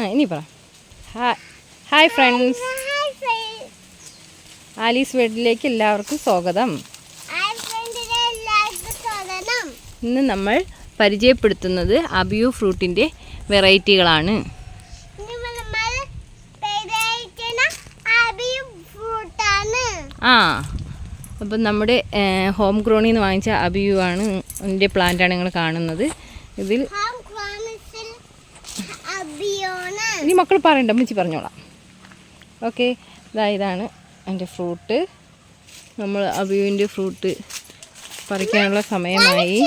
ഇനി പറ. Hi friends, Alice വീട്ടിലേക്ക് എല്ലാവർക്കും സ്വാഗതം. ഇന്ന് നമ്മൾ പരിചയപ്പെടുത്തുന്നത് അബിയു ഫ്രൂട്ടിൻ്റെ വെറൈറ്റികളാണ്. അപ്പം നമ്മുടെ ഹോം ഗ്രോണിൽ നിന്ന് വാങ്ങിച്ച അബിയു ആണ്, ഇതിൻ്റെ പ്ലാന്റാണ് നിങ്ങൾ കാണുന്നത്. ഇതിൽ ഇനി മക്കൾ പറയണ്ട, അമ്മച്ചി പറഞ്ഞോളാം. ഓക്കെ, ഇതാണ് എൻ്റെ ഫ്രൂട്ട്. നമ്മൾ അബിയുവിൻ്റെ ഫ്രൂട്ട് പറിക്കാനുള്ള സമയമായി.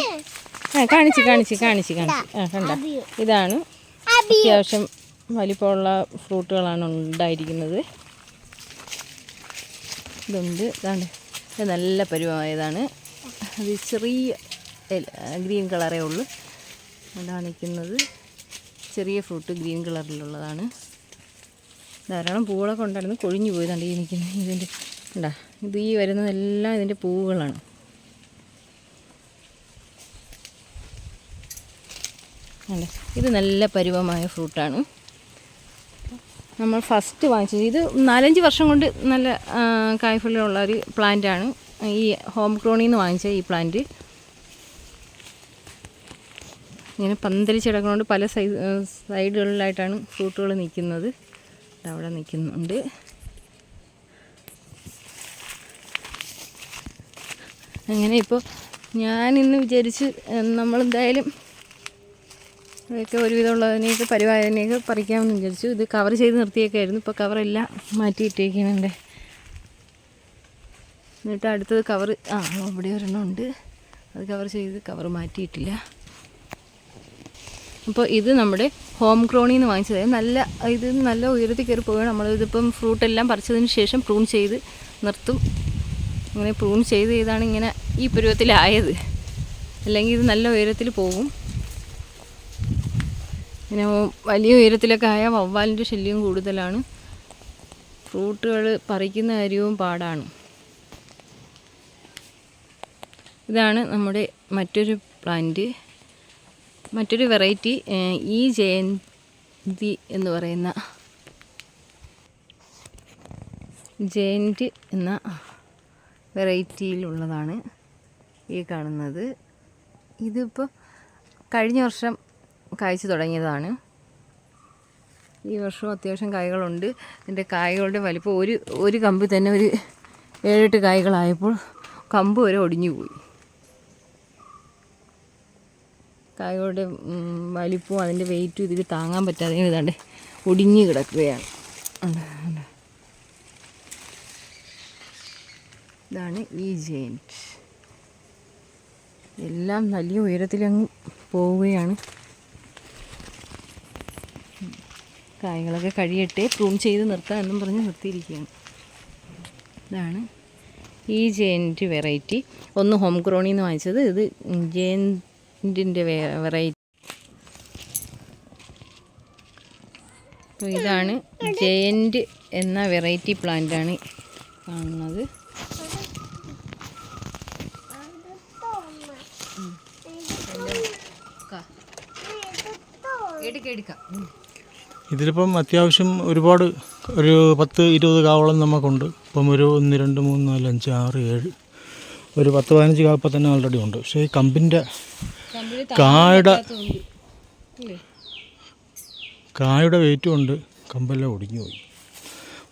കാണിച്ച് കണ്ട, ഇതാണ് അത്യാവശ്യം വലിപ്പമുള്ള ഫ്രൂട്ടുകളാണ് ഉണ്ടായിരിക്കുന്നത്. ഇതുണ്ട്, ഇതാണ്, ഇത് നല്ല പരുവമായതാണ്. അത് ചെറിയ ഗ്രീൻ കളറേ ഉള്ളൂ. അതാണ് നിൽക്കുന്നത്, ചെറിയ ഫ്രൂട്ട് ഗ്രീൻ കളറിലുള്ളതാണ്. ധാരാളം പൂവുകളൊക്കെ ഉണ്ടായിരുന്നു, കൊഴിഞ്ഞു പോയതാണ് ഈ നിൽക്കുന്നത്. ഇതിൻ്റെ ഉണ്ടാ, ഇത് ഈ വരുന്നതെല്ലാം ഇതിൻ്റെ പൂവുകളാണ്. അല്ലേ, ഇത് നല്ല പരുവമായ ഫ്രൂട്ടാണ്. നമ്മൾ ഫസ്റ്റ് വാങ്ങിച്ചത് ഇത് 4-5 വർഷം കൊണ്ട് നല്ല കായ്ഫലമുള്ള ഒരു പ്ലാന്റാണ്. ഈ ഹോം ഗ്രോണിൽ നിന്ന് വാങ്ങിച്ച ഈ പ്ലാന്റ് ഇങ്ങനെ പന്തലിച്ച് കിടക്കുന്നതുകൊണ്ട് പല സൈഡുകളിലായിട്ടാണ് ഫ്രൂട്ടുകൾ നിൽക്കുന്നത്. അവിടെ നിൽക്കുന്നുണ്ട്. അങ്ങനെ ഇപ്പോൾ ഞാനിന്ന് വിചാരിച്ച് നമ്മളെന്തായാലും ഇതൊക്കെ ഒരുവിധമുള്ളതിനെയൊക്കെ പരിപാലനയൊക്കെ പറിക്കാമെന്ന് വിചാരിച്ചു. ഇത് കവർ ചെയ്ത് നിർത്തിയൊക്കെയായിരുന്നു, ഇപ്പോൾ കവറെല്ലാം മാറ്റിയിട്ടേക്കുന്നുണ്ട്. എന്നിട്ട് അടുത്തത് കവർ ഇവിടെ ഒരെണ്ണം ഉണ്ട്, അത് കവർ ചെയ്ത് കവർ മാറ്റിയിട്ടില്ല. അപ്പോൾ ഇത് നമ്മുടെ ഹോം ഗ്രോണിൽ നിന്ന് വാങ്ങിച്ചത്. ഇത് നല്ല ഉയരത്തിൽ കയറി പോവുകയാണ്. നമ്മളിതിപ്പം ഫ്രൂട്ടെല്ലാം പറിച്ചതിന് ശേഷം പ്രൂൺ ചെയ്ത് നിർത്തും. ഇങ്ങനെ പ്രൂൺ ചെയ്താണ് ഇങ്ങനെ ഈ പരുവത്തിലായത്. അല്ലെങ്കിൽ ഇത് നല്ല ഉയരത്തിൽ പോകും. പിന്നെ വലിയ ഉയരത്തിലൊക്കെ ആയാൽ വവ്വാലിൻ്റെ ശല്യം കൂടുതലാണ്. ഫ്രൂട്ടുകൾ പറിക്കുന്ന കാര്യവും പാടാണ്. ഇതാണ് നമ്മുടെ മറ്റൊരു പ്ലാന്റ്, മറ്റൊരു വെറൈറ്റി. ഈ ജയന്തി എന്ന് പറയുന്ന ജയന്റ് എന്ന വെറൈറ്റിയിലുള്ളതാണ് ഈ കാണുന്നത്. ഇതിപ്പോൾ കഴിഞ്ഞ വർഷം കായ്ച്ചു തുടങ്ങിയതാണ്. ഈ വർഷവും അത്യാവശ്യം കായ്കളുണ്ട്. ഇതിൻ്റെ കായ്കളുടെ വലിപ്പം ഒരു കമ്പ് തന്നെ ഒരു 7-8 കായ്കളായപ്പോൾ കമ്പ് വരെ ഒടിഞ്ഞു പോയി. കായകളുടെ വലിപ്പവും അതിൻ്റെ വെയിറ്റും ഇതിൽ താങ്ങാൻ പറ്റാതെ ഇതാണ്ട് ഒടിഞ്ഞ് കിടക്കുകയാണ്. ഇതാണ് ഈ ജയന്റ്. എല്ലാം വലിയ ഉയരത്തിലങ്ങ് പോവുകയാണ്. കായകളൊക്കെ കഴിയട്ടെ, പ്രൂൺ ചെയ്ത് നിർത്താം എന്നും പറഞ്ഞ് നിർത്തിയിരിക്കുകയാണ്. ഇതാണ് ഈ ജയന്റ് വെറൈറ്റി. ഒന്ന് ഹോം ഗ്രോണിൽ നിന്ന് വാങ്ങിച്ചത്, ഇത് ജയന്റിൻ്റെ വെറൈറ്റി. അപ്പോൾ ഇതാണ് ജയന്റ് എന്ന വെറൈറ്റി പ്ലാന്റാണ് കാണുന്നത്. ഇതിലിപ്പം അത്യാവശ്യം ഒരുപാട് ഒരു 10-20 കാവളം നമുക്കുണ്ട്. ഇപ്പം ഒരു 1, 2, 3, 4, 5, 6, 7 ഒരു 10-15 കാപ്പം തന്നെ ഓൾറെഡി ഉണ്ട്. പക്ഷേ ഈ കമ്പിൻ്റെ കായുടെ വെയിറ്റും ഉണ്ട്, കമ്പെല്ലാം ഒടിഞ്ഞു പോയി.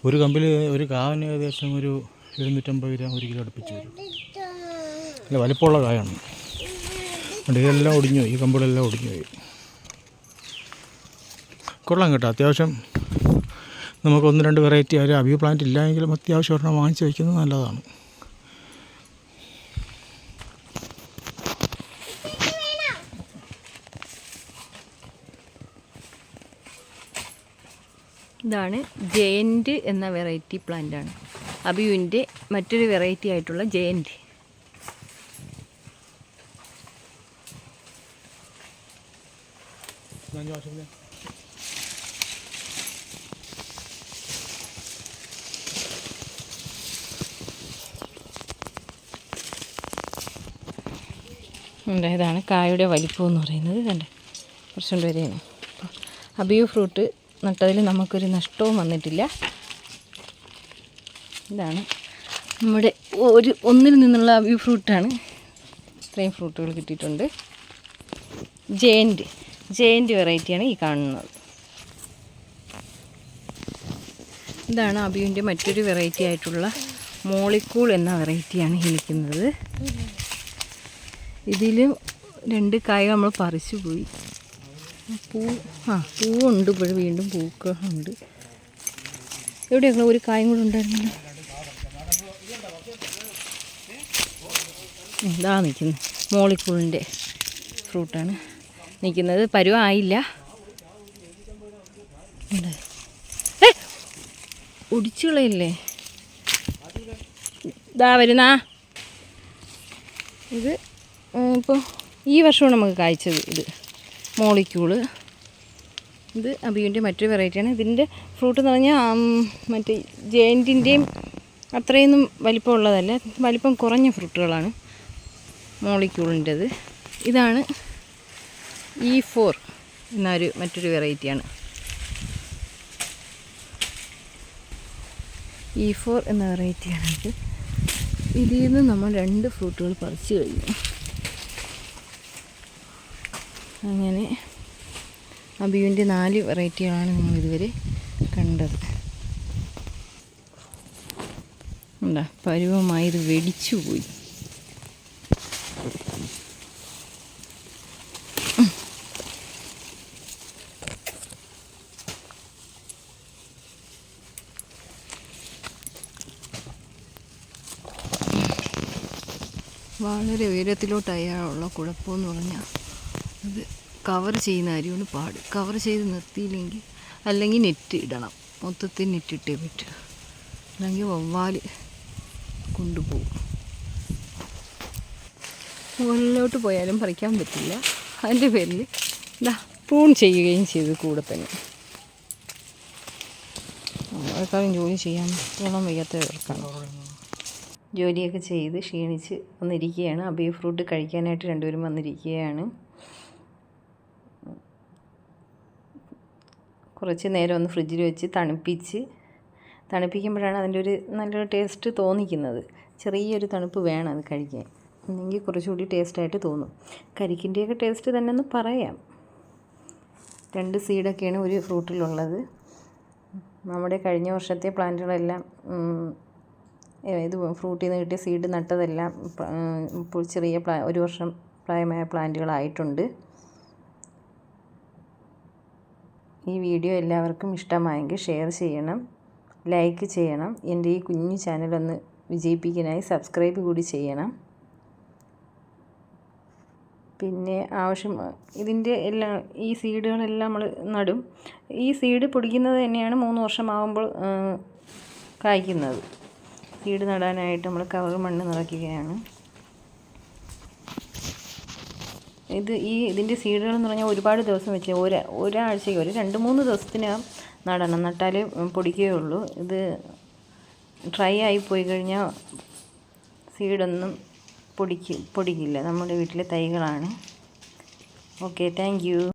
ഒരു കമ്പിൽ ഒരു കാവിന് ഏകദേശം ഒരു 750 ഗ്രാം 1 കിലോ അടുപ്പിച്ച് വരും. അല്ല, വലിപ്പമുള്ള കായാണ്. ഇതെല്ലാം ഒടിഞ്ഞു പോയി, ഈ കമ്പുകളെല്ലാം ഒടിഞ്ഞു പോയി. കൊള്ളാം കേട്ടോ, അത്യാവശ്യം നമുക്ക് 1-2 വെറൈറ്റി ഒരു അബിയു പ്ലാന്റ് ഇല്ലായെങ്കിലും അത്യാവശ്യം ഒരെണ്ണം വാങ്ങിച്ച് വയ്ക്കുന്നത് നല്ലതാണ്. ഇതാണ് ജയന്റ് എന്ന വെറൈറ്റി പ്ലാന്റാണ്. അബിയുവിൻ്റെ മറ്റൊരു വെറൈറ്റി ആയിട്ടുള്ള ജയന്റ്. ഇതാണ് കായുടെ വലിപ്പം എന്ന് പറയുന്നത്. കണ്ടേ, കുറച്ചുകൊണ്ട് വരെയാണ്. അബിയു ഫ്രൂട്ട് നട്ടതിൽ നമുക്കൊരു നഷ്ടവും വന്നിട്ടില്ല. ഇതാണ് നമ്മുടെ ഒന്നിൽ നിന്നുള്ള വ്യൂ ഫ്രൂട്ടാണ്. ഇത്രയും ഫ്രൂട്ടുകൾ കിട്ടിയിട്ടുണ്ട്. ജയൻറ്റ് വെറൈറ്റിയാണ് ഈ കാണുന്നത്. ഇതാണ് അബിയുവിൻ്റെ മറ്റൊരു വെറൈറ്റി ആയിട്ടുള്ള മോളിക്കൂൾ എന്ന വെറൈറ്റിയാണ് ഈ നിൽക്കുന്നത്. ഇതിൽ 2 കായ നമ്മൾ പറിച്ചു പോയി. പൂവുണ്ട്, ഇപ്പോഴും വീണ്ടും പൂക്കളുണ്ട്. എവിടെയൊക്കെ ഒരു കായും കൂടെ ഉണ്ടായിരുന്നല്ലോ. ഇതാ നിൽക്കുന്നത് മോളിക്കൂളിൻ്റെ ഫ്രൂട്ടാണ് നിൽക്കുന്നത്. പരുവായില്ല. ഒടിച്ചു കളയല്ലേ. ഇതാ വരുന്ന ഇത് ഇപ്പോൾ ഈ വർഷമാണ് നമുക്ക് കായ്ച്ചത്. ഇത് മോളിക്യൂള്. ഇത് അബിയുവിൻ്റെ മറ്റൊരു വെറൈറ്റിയാണ്. ഇതിൻ്റെ ഫ്രൂട്ട് എന്ന് പറഞ്ഞാൽ മറ്റേ ജയൻറ്റിൻ്റെയും അത്രയൊന്നും വലിപ്പമുള്ളതല്ല, വലിപ്പം കുറഞ്ഞ ഫ്രൂട്ടുകളാണ് മോളിക്യൂളിൻ്റെത്. ഇതാണ് E4 എന്നൊരു മറ്റൊരു വെറൈറ്റിയാണ്. E4 എന്ന വെറൈറ്റിയാണിത്. ഇതിൽ നിന്ന് നമ്മൾ 2 ഫ്രൂട്ടുകൾ പറിച്ചു കഴിഞ്ഞു. അങ്ങനെ അബിയുവിൻ്റെ 4 വെറൈറ്റികളാണ് നമ്മൾ ഇതുവരെ കണ്ടത്. എന്താ പരുവമായി ഇത് വെടിച്ചു പോയി. വളരെ ഉയരത്തിലോട്ടായുള്ള കുഴപ്പമെന്ന് പറഞ്ഞാൽ ഇത് കവർ ചെയ്യുന്ന കാര്യമാണ് പാട്. കവർ ചെയ്ത് നിർത്തിയില്ലെങ്കിൽ, അല്ലെങ്കിൽ നെറ്റ് ഇടണം. മൊത്തത്തിൽ നെറ്റിട്ടേ പറ്റും, അല്ലെങ്കിൽ വവ്വാൽ കൊണ്ടുപോകും. മുകളിലോട്ട് പോയാലും പറിക്കാൻ പറ്റില്ല. അതിൻ്റെ പേരിൽ പ്രൂൺ ചെയ്യുകയും ചെയ്തു കൂടെ തന്നെ. നമ്മളെക്കാളും ജോലി ചെയ്യാൻ ഓളം വയ്യാത്തവർക്കാണ്. ജോലിയൊക്കെ ചെയ്ത് ക്ഷീണിച്ച് വന്നിരിക്കുകയാണ്. അബി ഫ്രൂട്ട് കഴിക്കാനായിട്ട് 2 പേരും വന്നിരിക്കുകയാണ്. കുറച്ച് നേരം ഒന്ന് ഫ്രിഡ്ജിൽ വെച്ച് തണുപ്പിക്കുമ്പോഴാണ് അതിൻ്റെ ഒരു നല്ലൊരു ടേസ്റ്റ് തോന്നിക്കുന്നത്. ചെറിയൊരു തണുപ്പ് വേണം അത് കഴിക്കാൻ, എന്നെങ്കിൽ കുറച്ചുകൂടി ടേസ്റ്റായിട്ട് തോന്നും. കരിക്കിൻ്റെയൊക്കെ ടേസ്റ്റ് തന്നെ എന്ന് പറയാം. 2 സീഡൊക്കെയാണ് ഒരു ഫ്രൂട്ടിലുള്ളത്. നമ്മുടെ കഴിഞ്ഞ വർഷത്തെ പ്ലാന്റുകളെല്ലാം ഇത് ഫ്രൂട്ടിൽ നിന്ന് കിട്ടിയ സീഡ് നട്ടതെല്ലാം ഇപ്പോൾ ചെറിയ 1 വർഷം പ്രായമായ പ്ലാന്റുകളായിട്ടുണ്ട്. ഈ വീഡിയോ എല്ലാവർക്കും ഇഷ്ടമായെങ്കിൽ ഷെയർ ചെയ്യണം, ലൈക്ക് ചെയ്യണം. എൻ്റെ ഈ കുഞ്ഞു ചാനലൊന്ന് വിജയിപ്പിക്കാനായി സബ്സ്ക്രൈബ് കൂടി ചെയ്യണം. പിന്നെ ഇതിൻ്റെ ഈ സീഡുകളെല്ലാം നമ്മൾ നടും. ഈ സീഡ് പൊടിക്കുന്നത് തന്നെയാണ് 3 വർഷമാകുമ്പോൾ കായ്ക്കുന്നത്. സീഡ് നടാനായിട്ട് നമ്മൾ കവർ മണ്ണ് നിറയ്ക്കുകയാണ്. ഇതിൻ്റെ സീഡുകൾ എന്ന് പറഞ്ഞാൽ ഒരുപാട് ദിവസം വെച്ച് ഒരാഴ്ചയ്ക്ക് 2-3 ദിവസത്തിനകം നടണം. നട്ടാലേ പൊടിക്കുകയുള്ളൂ. ഇത് ഡ്രൈ ആയി പോയി കഴിഞ്ഞാൽ സീഡൊന്നും പൊടിക്കില്ല. നമ്മുടെ വീട്ടിലെ തൈകളാണ്. Okay, thank you.